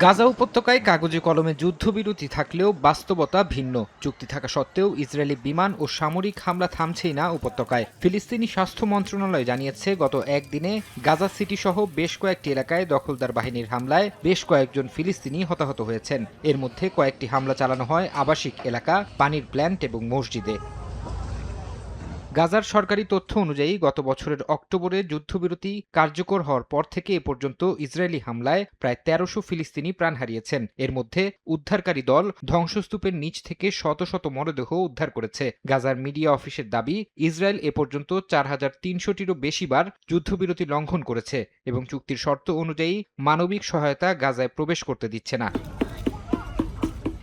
গাজা উপত্যকায় কাগজে কলমে যুদ্ধবিরতি থাকলেও বাস্তবতা ভিন্ন। চুক্তি থাকা সত্ত্বেও ইসরায়েলি বিমান ও সামরিক হামলা থামছেই না উপত্যকায়। ফিলিস্তিনি স্বাস্থ্য মন্ত্রণালয় জানিয়েছে, গত একদিনে গাজা সিটি সহ বেশ কয়েকটি এলাকায় দখলদার বাহিনীর হামলায় বেশ কয়েকজন ফিলিস্তিনি হতাহত হয়েছেন। এর মধ্যে কয়েকটি হামলা চালানো হয় আবাসিক এলাকা, পানির প্ল্যান্ট এবং মসজিদে। গাজার সরকারি তথ্য অনুযায়ী গত বছরের অক্টোবরে যুদ্ধবিরতি কার্যকর হওয়ার পর থেকে এ পর্যন্ত ইসরায়েলি হামলায় প্রায় ১৩০০ ফিলিস্তিনি প্রাণ হারিয়েছেন। এর মধ্যে উদ্ধারকারী দল ধ্বংসস্তূপের নিচ থেকে শত শত মরদেহ উদ্ধার করেছে। গাজার মিডিয়া অফিসের দাবি, ইসরায়েল এ পর্যন্ত ৪৩০০টিরও বেশি বার যুদ্ধবিরতি লঙ্ঘন করেছে এবং চুক্তির শর্ত অনুযায়ী মানবিক সহায়তা গাজায় প্রবেশ করতে দিচ্ছে না।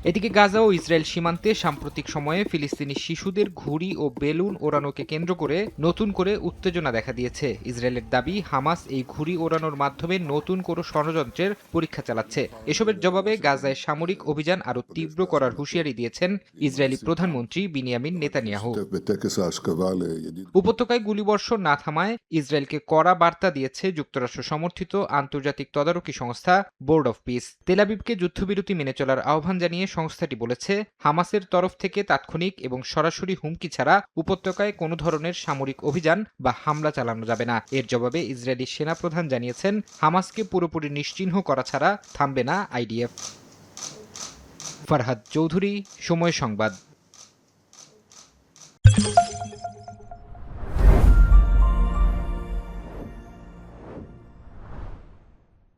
এদিকে গাজা ও ইসরায়েল সীমান্তে সাম্প্রতিক সময়ে ফিলিস্তিনি শিশুদের ঘুড়ি ও বেলুন ওড়ানোকে কেন্দ্র করে নতুন করে উত্তেজনা দেখা দিয়েছে। ইসরায়েলের দাবি, হামাস এই ঘুড়ি ওড়ানোর মাধ্যমে নতুন কোনো ষড়যন্ত্রের পরীক্ষা চালাচ্ছে। এসবের জবাবে গাজায় সামরিক অভিযান আরও তীব্র করার হুঁশিয়ারি দিয়েছেন ইসরায়েলি প্রধানমন্ত্রী বিনিয়ামিন নেতানিয়াহু। উপত্যকায় গুলিবর্ষণ না থামায় ইসরায়েলকে কড়া বার্তা দিয়েছে যুক্তরাষ্ট্র সমর্থিত আন্তর্জাতিক তদারকি সংস্থা বোর্ড অফ পিস। তেল আবিবকে যুদ্ধবিরতি মেনে চলার আহ্বান জানিয়ে সংস্থাটি বলেছে, হামাসের তরফ থেকে তাৎক্ষণিক এবং সরাসরি হুমকি ছাড়া উপত্যকায় কোনো ধরনের সামরিক অভিযান বা হামলা চালানো যাবে না। এর জবাবে ইসরায়েলি সেনাপ্রধান জানিয়েছেন, হামাসকে পুরোপুরি নিশ্চিহ্ন করা ছাড়া থামবে না আইডিএফ। ফারহাদ চৌধুরী, সময় সংবাদ।